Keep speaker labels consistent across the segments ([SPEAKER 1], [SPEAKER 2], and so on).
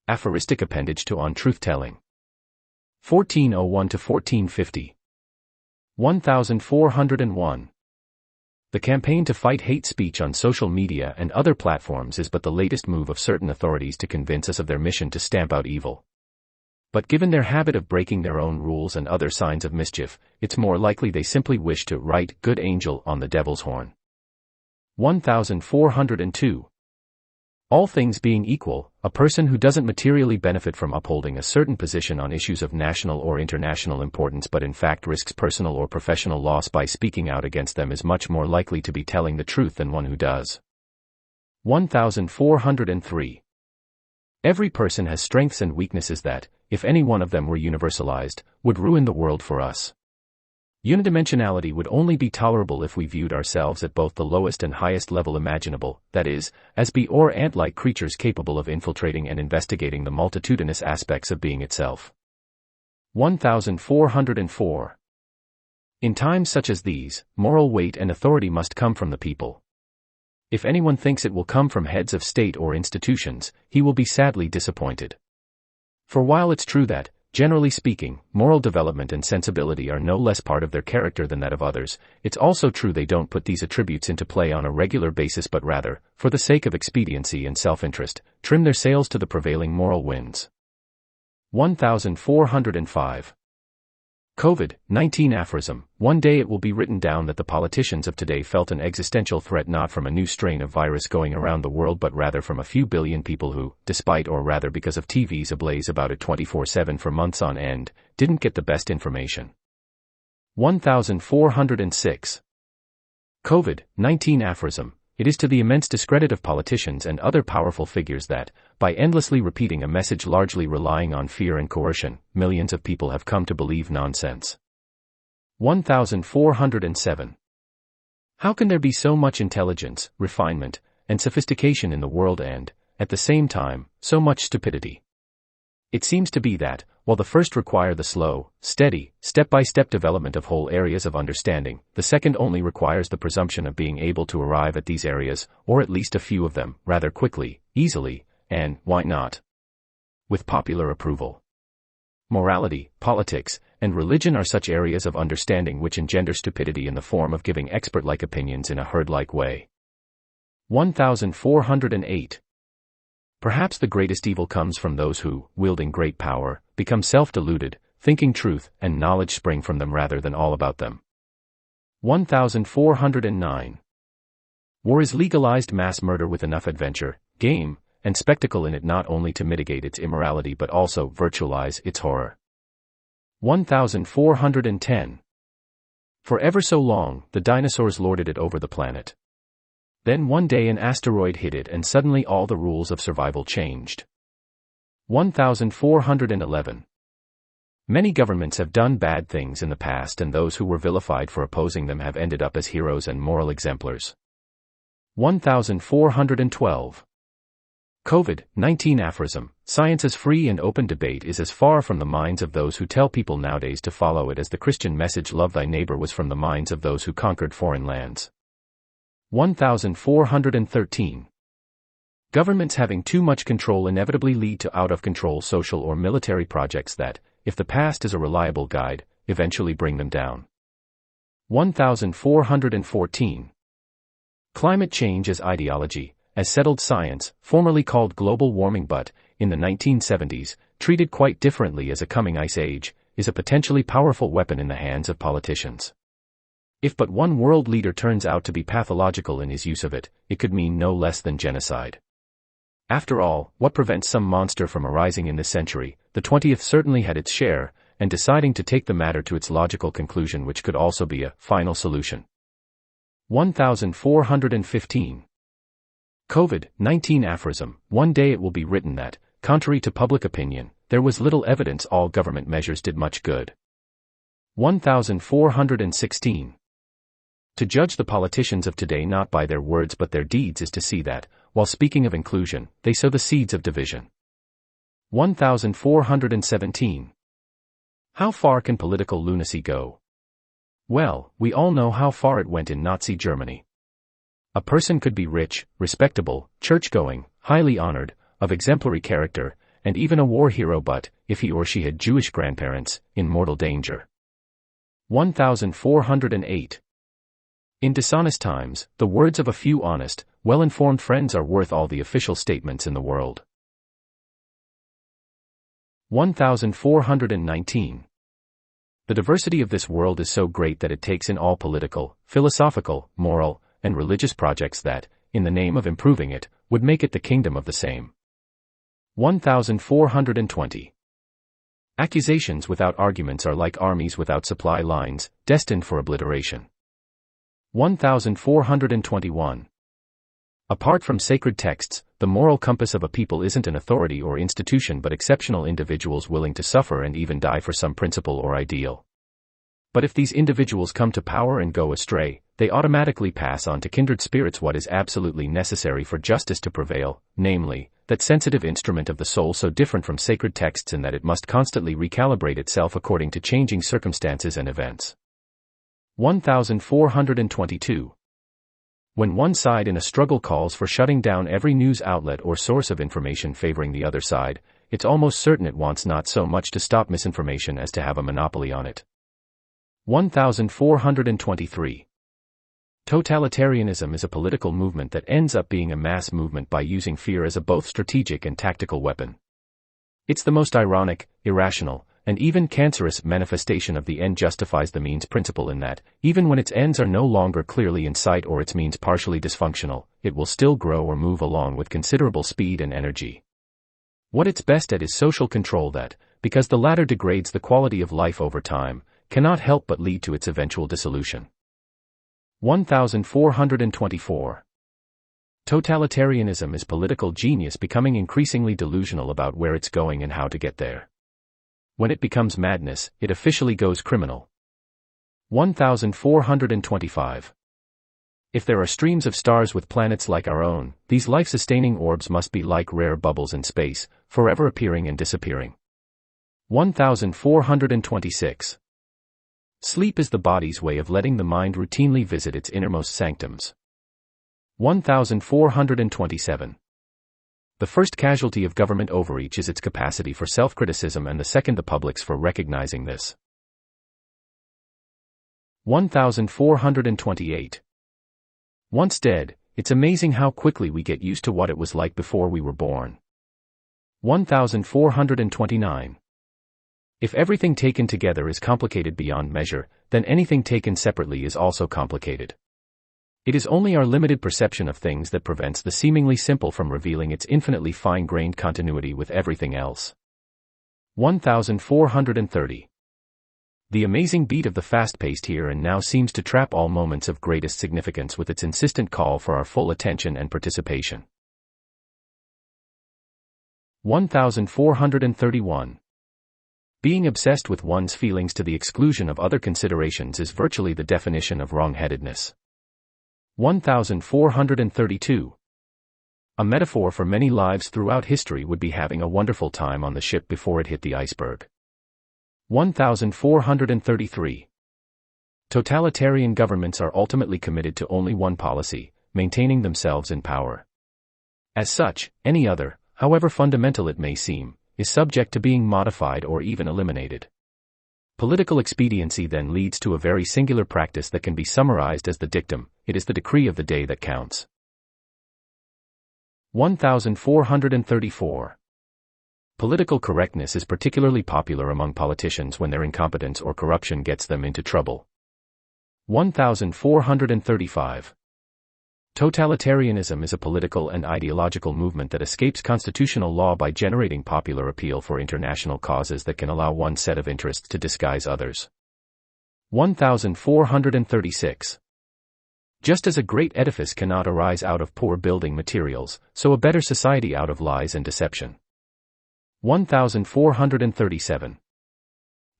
[SPEAKER 1] Aphoristic Appendage to On Truthtelling. 1401 to 1450. 1401. The campaign to fight hate speech on social media and other platforms is but the latest move of certain authorities to convince us of their mission to stamp out evil. But given their habit of breaking their own rules and other signs of mischief, it's more likely they simply wish to write "good angel" on the devil's horn. 1402. All things being equal, a person who doesn't materially benefit from upholding a certain position on issues of national or international importance but in fact risks personal or professional loss by speaking out against them is much more likely to be telling the truth than one who does. 1403. Every person has strengths and weaknesses that, if any one of them were universalized, would ruin the world for us. Unidimensionality would only be tolerable if we viewed ourselves at both the lowest and highest level imaginable, that is, as bee or ant-like creatures capable of infiltrating and investigating the multitudinous aspects of being itself. 1404. In times such as these, moral weight and authority must come from the people. If anyone thinks it will come from heads of state or institutions, he will be sadly disappointed. For while it's true that, generally speaking, moral development and sensibility are no less part of their character than that of others, it's also true they don't put these attributes into play on a regular basis but rather, for the sake of expediency and self-interest, trim their sails to the prevailing moral winds. 1405. COVID-19 aphorism. One day it will be written down that the politicians of today felt an existential threat not from a new strain of virus going around the world but rather from a few billion people who, despite or rather because of TVs ablaze about it 24/7 for months on end, didn't get the best information. 1406. COVID-19 aphorism. It is to the immense discredit of politicians and other powerful figures that, by endlessly repeating a message largely relying on fear and coercion, millions of people have come to believe nonsense. 1407. How can there be so much intelligence, refinement, and sophistication in the world and, at the same time, so much stupidity? It seems to be that, while the first require the slow, steady, step-by-step development of whole areas of understanding, the second only requires the presumption of being able to arrive at these areas, or at least a few of them, rather quickly, easily, and, why not, with popular approval. Morality, politics, and religion are such areas of understanding which engender stupidity in the form of giving expert-like opinions in a herd-like way. 1408. Perhaps the greatest evil comes from those who, wielding great power, become self-deluded, thinking truth and knowledge spring from them rather than all about them. 1409. War is legalized mass murder with enough adventure, game, and spectacle in it not only to mitigate its immorality but also virtualize its horror. 1410. For ever so long, the dinosaurs lorded it over the planet. Then one day an asteroid hit it and suddenly all the rules of survival changed. 1411. Many governments have done bad things in the past and those who were vilified for opposing them have ended up as heroes and moral exemplars. 1412. COVID-19 aphorism. Science's free and open debate is as far from the minds of those who tell people nowadays to follow it as the Christian message "Love thy neighbor" was from the minds of those who conquered foreign lands. 1413. Governments having too much control inevitably lead to out-of-control social or military projects that, if the past is a reliable guide, eventually bring them down. 1414. Climate change as ideology, as settled science, formerly called global warming but, in the 1970s, treated quite differently as a coming ice age, is a potentially powerful weapon in the hands of politicians. If but one world leader turns out to be pathological in his use of it, it could mean no less than genocide. After all, what prevents some monster from arising in this century? The 20th certainly had its share, and deciding to take the matter to its logical conclusion, which could also be a final solution. 1415. COVID-19 aphorism. One day it will be written that, contrary to public opinion, there was little evidence all government measures did much good. 1416. To judge the politicians of today not by their words but their deeds is to see that, while speaking of inclusion, they sow the seeds of division. 1417. How far can political lunacy go? Well, we all know how far it went in Nazi Germany. A person could be rich, respectable, church-going, highly honored, of exemplary character, and even a war hero but, if he or she had Jewish grandparents, in mortal danger. 1408. In dishonest times, the words of a few honest, well-informed friends are worth all the official statements in the world. 1419. The diversity of this world is so great that it takes in all political, philosophical, moral, and religious projects that, in the name of improving it, would make it the kingdom of the same. 1420. Accusations without arguments are like armies without supply lines, destined for obliteration. 1421. Apart from sacred texts, the moral compass of a people isn't an authority or institution but exceptional individuals willing to suffer and even die for some principle or ideal. But if these individuals come to power and go astray, they automatically pass on to kindred spirits what is absolutely necessary for justice to prevail, namely, that sensitive instrument of the soul so different from sacred texts in that it must constantly recalibrate itself according to changing circumstances and events. 1422. When one side in a struggle calls for shutting down every news outlet or source of information favoring the other side, it's almost certain it wants not so much to stop misinformation as to have a monopoly on it. 1423. Totalitarianism is a political movement that ends up being a mass movement by using fear as a both strategic and tactical weapon. It's the most ironic, irrational, and even cancerous manifestation of the end justifies the means principle in that, even when its ends are no longer clearly in sight or its means partially dysfunctional, it will still grow or move along with considerable speed and energy. What it's best at is social control that, because the latter degrades the quality of life over time, cannot help but lead to its eventual dissolution. 1424. Totalitarianism is political genius becoming increasingly delusional about where it's going and how to get there. When it becomes madness, it officially goes criminal. 1425. If there are streams of stars with planets like our own, these life-sustaining orbs must be like rare bubbles in space, forever appearing and disappearing. 1426. Sleep is the body's way of letting the mind routinely visit its innermost sanctums. 1427. The first casualty of government overreach is its capacity for self-criticism and the second the public's for recognizing this. 1428. Once dead, it's amazing how quickly we get used to what it was like before we were born. 1429. If everything taken together is complicated beyond measure, then anything taken separately is also complicated. It is only our limited perception of things that prevents the seemingly simple from revealing its infinitely fine-grained continuity with everything else. 1430. The amazing beat of the fast-paced here and now seems to trap all moments of greatest significance with its insistent call for our full attention and participation. 1431. Being obsessed with one's feelings to the exclusion of other considerations is virtually the definition of wrong-headedness. 1432. A metaphor for many lives throughout history would be having a wonderful time on the ship before it hit the iceberg. 1433. Totalitarian governments are ultimately committed to only one policy, maintaining themselves in power. As such, any other, however fundamental it may seem, is subject to being modified or even eliminated. Political expediency then leads to a very singular practice that can be summarized as the dictum: it is the decree of the day that counts. 1434. Political correctness is particularly popular among politicians when their incompetence or corruption gets them into trouble. 1435. Totalitarianism is a political and ideological movement that escapes constitutional law by generating popular appeal for international causes that can allow one set of interests to disguise others. 1436. Just as a great edifice cannot arise out of poor building materials, so a better society out of lies and deception. 1437.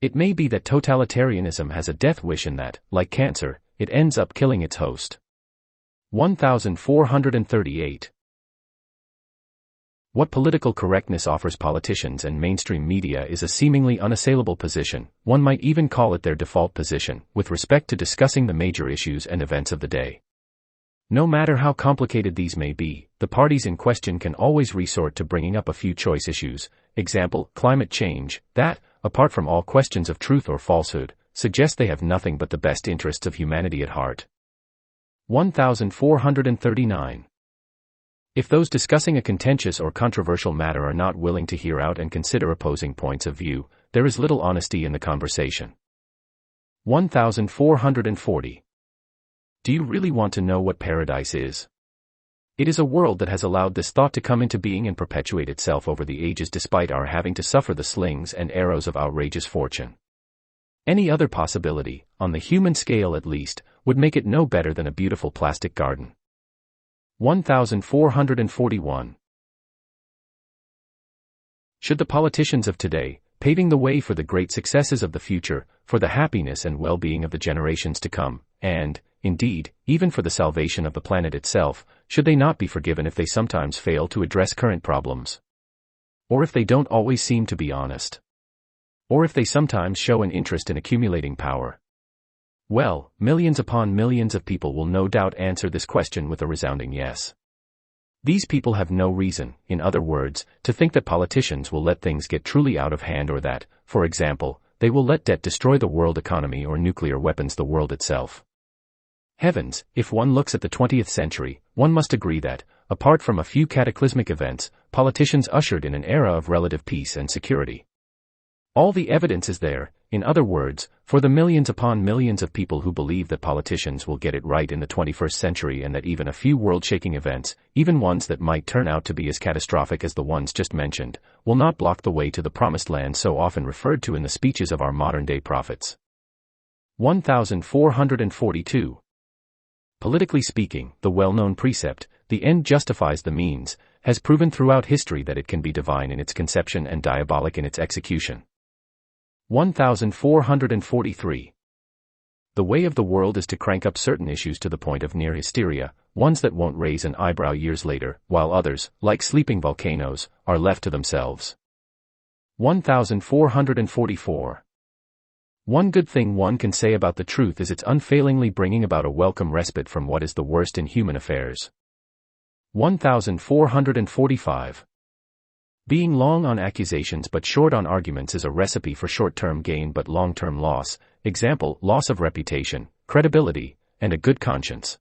[SPEAKER 1] It may be that totalitarianism has a death wish in that, like cancer, it ends up killing its host. 1438. What political correctness offers politicians and mainstream media is a seemingly unassailable position, one might even call it their default position, with respect to discussing the major issues and events of the day. No matter how complicated these may be, the parties in question can always resort to bringing up a few choice issues, example, climate change, that, apart from all questions of truth or falsehood, suggest they have nothing but the best interests of humanity at heart. 1439. If those discussing a contentious or controversial matter are not willing to hear out and consider opposing points of view, there is little honesty in the conversation. 1440. Do you really want to know what paradise is? It is a world that has allowed this thought to come into being and perpetuate itself over the ages despite our having to suffer the slings and arrows of outrageous fortune. Any other possibility, on the human scale at least, would make it no better than a beautiful plastic garden. 1441. Should the politicians of today, paving the way for the great successes of the future, for the happiness and well-being of the generations to come, and, indeed, even for the salvation of the planet itself, should they not be forgiven if they sometimes fail to address current problems? Or if they don't always seem to be honest? Or if they sometimes show an interest in accumulating power? Well, millions upon millions of people will no doubt answer this question with a resounding yes. These people have no reason, in other words, to think that politicians will let things get truly out of hand or that, for example, they will let debt destroy the world economy or nuclear weapons the world itself. Heavens, if one looks at the 20th century, one must agree that, apart from a few cataclysmic events, politicians ushered in an era of relative peace and security. All the evidence is there, in other words, for the millions upon millions of people who believe that politicians will get it right in the 21st century and that even a few world-shaking events, even ones that might turn out to be as catastrophic as the ones just mentioned, will not block the way to the promised land so often referred to in the speeches of our modern-day prophets. 1442. Politically speaking, the well-known precept, the end justifies the means, has proven throughout history that it can be divine in its conception and diabolic in its execution. 1443. The way of the world is to crank up certain issues to the point of near hysteria, ones that won't raise an eyebrow years later, while others, like sleeping volcanoes, are left to themselves. 1444. One good thing one can say about the truth is its unfailingly bringing about a welcome respite from what is the worst in human affairs. 1445. Being long on accusations but short on arguments is a recipe for short-term gain but long-term loss, example, loss of reputation, credibility, and a good conscience.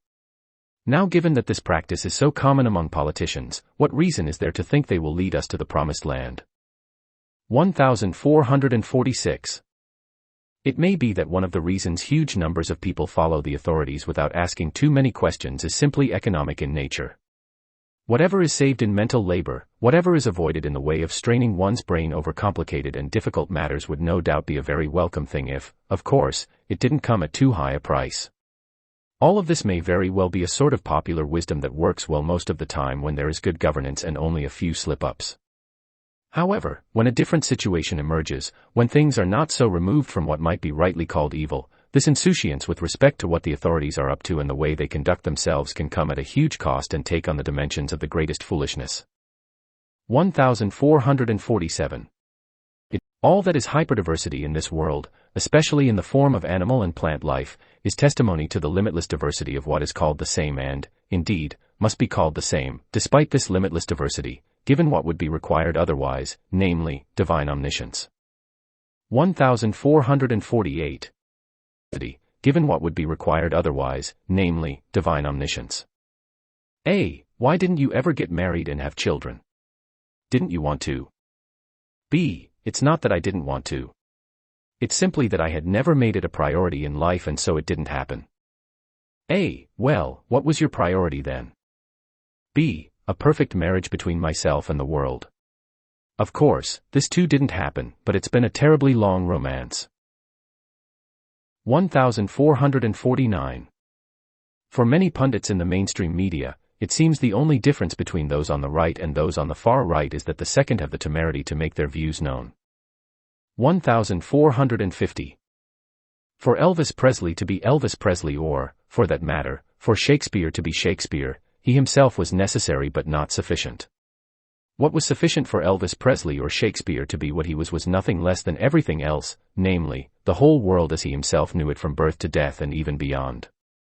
[SPEAKER 1] Now given that this practice is so common among politicians, what reason is there to think they will lead us to the promised land? 1446. It may be that one of the reasons huge numbers of people follow the authorities without asking too many questions is simply economic in nature. Whatever is saved in mental labor, whatever is avoided in the way of straining one's brain over complicated and difficult matters would no doubt be a very welcome thing if, of course, it didn't come at too high a price. All of this may very well be a sort of popular wisdom that works well most of the time when there is good governance and only a few slip-ups. However, when a different situation emerges, when things are not so removed from what might be rightly called evil, this insouciance with respect to what the authorities are up to and the way they conduct themselves can come at a huge cost and take on the dimensions of the greatest foolishness. 1447. All that is hyperdiversity in this world, especially in the form of animal and plant life, is testimony to the limitless diversity of what is called the same and, indeed, must be called the same, despite this limitless diversity, given what would be required otherwise, namely, divine omniscience. 1448. Given what would be required otherwise, namely, divine omniscience. A. Why didn't you ever get married and have children? Didn't you want to? B. It's not that I didn't want to. It's simply that I had never made it a priority in life and so it didn't happen. A. Well, what was your priority then? B. A perfect marriage between myself and the world. Of course, this too didn't happen, but it's been a terribly long romance. 1449. For many pundits in the mainstream media, it seems the only difference between those on the right and those on the far right is that the second have the temerity to make their views known. 1450. For Elvis Presley to be Elvis Presley or, for that matter, for Shakespeare to be Shakespeare, he himself was necessary but not sufficient. What was sufficient for Elvis Presley or Shakespeare to be what he was nothing less than everything else, namely, the whole world as he himself knew it from birth to death and even beyond.